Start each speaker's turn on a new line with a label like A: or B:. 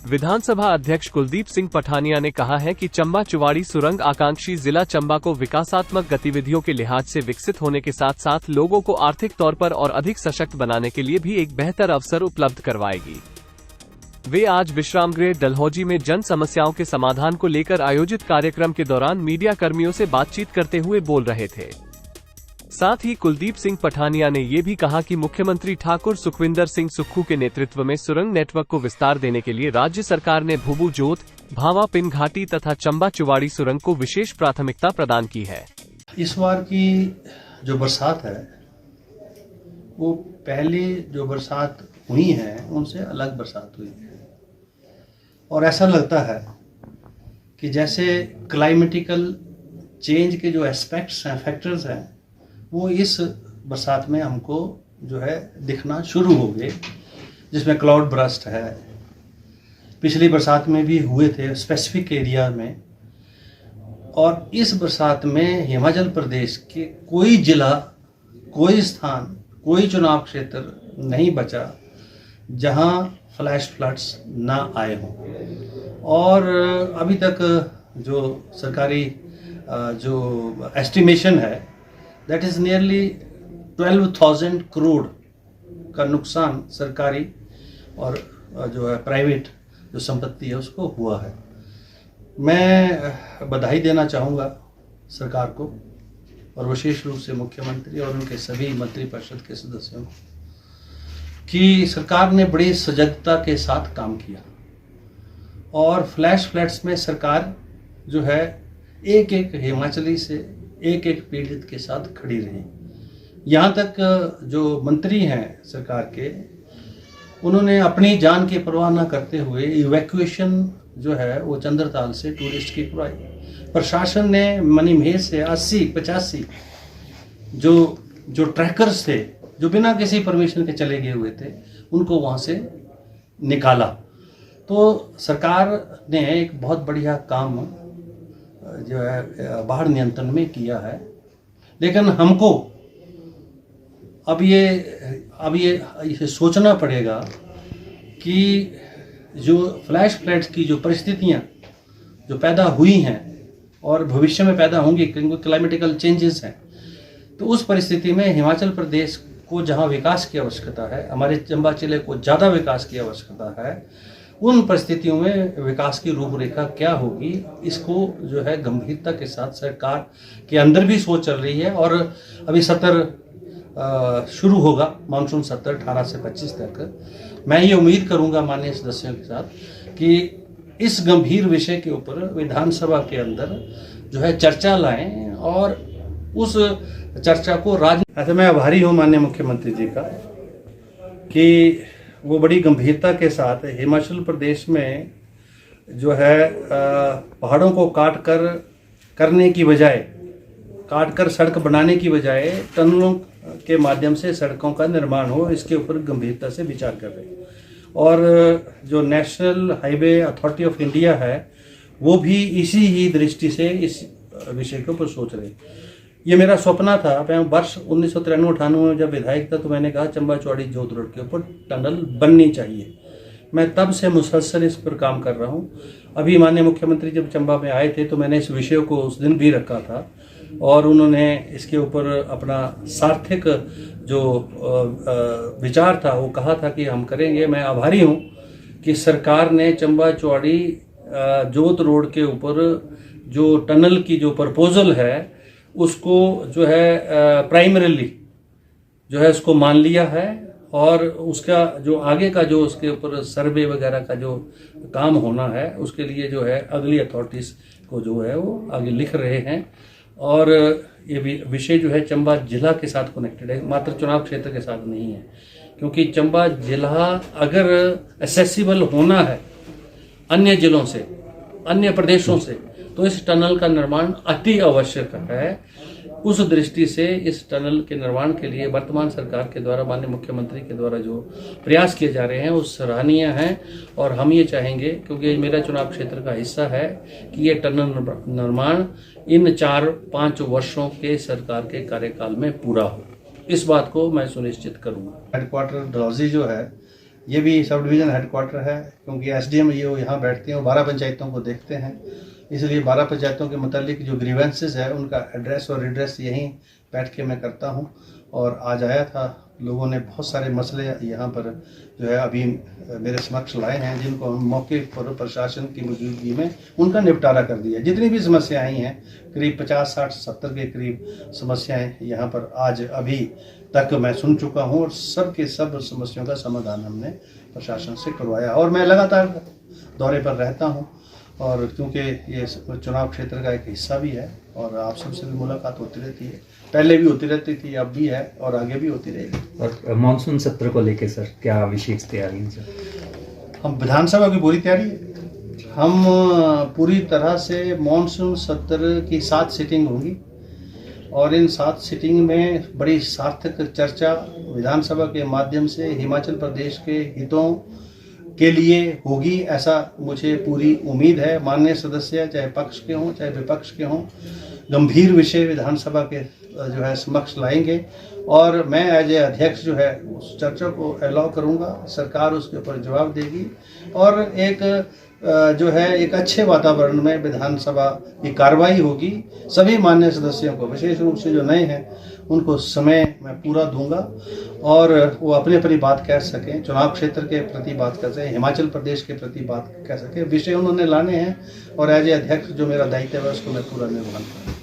A: विधानसभा अध्यक्ष कुलदीप सिंह पठानिया ने कहा है कि चंबा चुवाड़ी सुरंग आकांक्षी जिला चंबा को विकासात्मक गतिविधियों के लिहाज से विकसित होने के साथ साथ लोगों को आर्थिक तौर पर और अधिक सशक्त बनाने के लिए भी एक बेहतर अवसर उपलब्ध करवाएगी। वे आज विश्राम गृह डलहौजी में जन समस्याओं के समाधान को लेकर आयोजित कार्यक्रम के दौरान मीडिया कर्मियों से बातचीत करते हुए बोल रहे थे। साथ ही कुलदीप सिंह पठानिया ने ये भी कहा कि मुख्यमंत्री ठाकुर सुखविंदर सिंह सुक्खू के नेतृत्व में सुरंग नेटवर्क को विस्तार देने के लिए राज्य सरकार ने भूबू जोत, भावा पिन घाटी तथा चंबा चुवाड़ी सुरंग को विशेष प्राथमिकता प्रदान की है।
B: इस बार की जो बरसात है वो पहले जो बरसात हुई है उनसे अलग बरसात हुई है और ऐसा लगता है कि जैसे क्लाइमेटिकल चेंज के जो एस्पेक्ट्स हैं, फैक्टर्स हैं, वो इस बरसात में हमको जो है दिखना शुरू हो गए, जिसमें क्लाउड बर्स्ट है। पिछली बरसात में भी हुए थे स्पेसिफिक एरिया में, और इस बरसात में हिमाचल प्रदेश के कोई जिला, कोई स्थान, कोई चुनाव क्षेत्र नहीं बचा जहां फ्लैश फ्लड्स ना आए हों। और अभी तक जो सरकारी जो एस्टिमेशन है दैट इज नियरली 12,000 करोड़ का नुकसान सरकारी और जो है प्राइवेट जो संपत्ति है उसको हुआ है। मैं बधाई देना चाहूँगा सरकार को और विशेष रूप से मुख्यमंत्री और उनके सभी मंत्रिपरिषद के सदस्यों को कि सरकार ने बड़ी सजगता के साथ काम किया और फ्लैश फ्लड्स में सरकार जो है एक एक हिमाचली से एक एक पीड़ित के साथ खड़ी रही। यहाँ तक जो मंत्री हैं सरकार के, उन्होंने अपनी जान की परवाह न करते हुए इवैक्यूएशन जो है वो चंद्रताल से टूरिस्ट की करवाई। प्रशासन ने मनीमहेर से 80-85 जो ट्रैकर्स थे जो बिना किसी परमिशन के चले गए हुए थे उनको वहाँ से निकाला। तो सरकार ने एक बहुत बढ़िया काम जो है बाढ़ नियंत्रण में किया है। लेकिन हमको अब ये सोचना पड़ेगा कि जो फ्लैश फ्लड्स की जो परिस्थितियां जो पैदा हुई हैं और भविष्य में पैदा होंगी क्योंकि क्लाइमेटिकल चेंजेस हैं, तो उस परिस्थिति में हिमाचल प्रदेश को जहां विकास की आवश्यकता है, हमारे चंबा जिले को ज़्यादा विकास की आवश्यकता है, उन परिस्थितियों में विकास की रूपरेखा क्या होगी, इसको जो है गंभीरता के साथ सरकार के अंदर भी सोच चल रही है। और अभी सत्र शुरू होगा, मानसून सत्र 18 से 25 तक। मैं ये उम्मीद करूंगा माननीय सदस्यों के साथ कि इस गंभीर विषय के ऊपर विधानसभा के अंदर जो है चर्चा लाएं और उस चर्चा को ऐसे मैं आभारी हूँ माननीय मुख्यमंत्री जी का कि वो बड़ी गंभीरता के साथ हिमाचल प्रदेश में जो है पहाड़ों को काट कर सड़क बनाने की बजाय टनलों के माध्यम से सड़कों का निर्माण हो, इसके ऊपर गंभीरता से विचार कर रहे हैं। और जो national highway authority of India है वो भी इसी ही दृष्टि से इस विषय के ऊपर सोच रहे हैं। ये मेरा सपना था। मैं वर्ष 1993-98 में जब विधायक था तो मैंने कहा चंबा चौड़ी जोत रोड के ऊपर टनल बननी चाहिए। मैं तब से मुसलसल इस पर काम कर रहा हूँ। अभी माननीय मुख्यमंत्री जब चंबा में आए थे तो मैंने इस विषय को उस दिन भी रखा था और उन्होंने इसके ऊपर अपना सार्थक जो विचार था वो कहा था कि हम करेंगे। मैं आभारी हूँ कि सरकार ने चंबा चौड़ी जोत रोड के ऊपर जो टनल की जो प्रपोजल है उसको जो है प्राइमरीली जो है उसको मान लिया है और उसका जो आगे का जो उसके ऊपर सर्वे वगैरह का जो काम होना है उसके लिए जो है अगली अथॉरिटीज़ को जो है वो आगे लिख रहे हैं। और ये विषय जो है चंबा जिला के साथ कनेक्टेड है, मात्र चुनाव क्षेत्र के साथ नहीं है। क्योंकि चंबा जिला अगर एक्सेसिबल होना है अन्य जिलों से, अन्य प्रदेशों से, तो इस टनल का निर्माण अति आवश्यक है। उस दृष्टि से इस टनल के निर्माण के लिए वर्तमान सरकार के द्वारा, माननीय मुख्यमंत्री के द्वारा जो प्रयास किए जा रहे हैं वो सराहनीय हैं। और हम ये चाहेंगे, क्योंकि मेरा चुनाव क्षेत्र का हिस्सा है, कि ये टनल निर्माण इन 4-5 वर्षों के सरकार के कार्यकाल में पूरा हो। इस बात को मैं सुनिश्चित करूंगा। हेडक्वार्टर डलहौजी जो है ये भी सब डिवीज़न हेडक्वार्टर है, क्योंकि एसडीएम ये यहाँ बैठते हैं और 12 पंचायतों को देखते हैं, इसलिए 12 पंचायतों के मुतालिक जो ग्रीवेंसेस है उनका एड्रेस और रिड्रेस यहीं बैठ के मैं करता हूँ। और आज आया था, लोगों ने बहुत सारे मसले यहाँ पर जो है अभी मेरे समक्ष लाए हैं, जिनको हम मौके पर प्रशासन की मौजूदगी में उनका निपटारा कर दिया। जितनी भी समस्याएं आई हैं, करीब 50, 60, 70 के करीब समस्याएं यहाँ पर आज अभी तक मैं सुन चुका हूँ, और सब के सब समस्याओं का समाधान हमने प्रशासन से करवाया। और मैं लगातार दौरे पर रहता हूँ, और क्योंकि ये चुनाव क्षेत्र का एक हिस्सा भी है, और आप सबसे भी मुलाकात होती रहती है, पहले भी होती रहती थी, अब भी है और आगे भी होती रहेगी।
C: और मानसून सत्र को लेकर सर क्या विशेष तैयारी है सर?
B: हम विधानसभा की पूरी तैयारी है। हम पूरी तरह से मानसून सत्र की 7 सिटिंग होंगी, और इन 7 सिटिंग में बड़ी सार्थक चर्चा विधानसभा के माध्यम से हिमाचल प्रदेश के हितों के लिए होगी, ऐसा मुझे पूरी उम्मीद है। माननीय सदस्य चाहे पक्ष के हों चाहे विपक्ष के हों, गंभीर विषय विधानसभा के जो है समक्ष लाएंगे, और मैं एज ए अध्यक्ष जो है उस चर्चा को अलाउ करूंगा, सरकार उसके ऊपर जवाब देगी, और एक जो है एक अच्छे वातावरण में विधानसभा की कार्रवाई होगी। सभी मान्य सदस्यों को, विशेष रूप से जो नए हैं, उनको समय मैं पूरा दूंगा, और वो अपनी अपनी बात कह सकें, चुनाव क्षेत्र के प्रति बात कर सकें, हिमाचल प्रदेश के प्रति बात कह सकें। विषय उन्होंने लाने हैं, और एज ए अध्यक्ष जो मेरा दायित्व है उसको मैं पूरा निर्वहन करूँगा।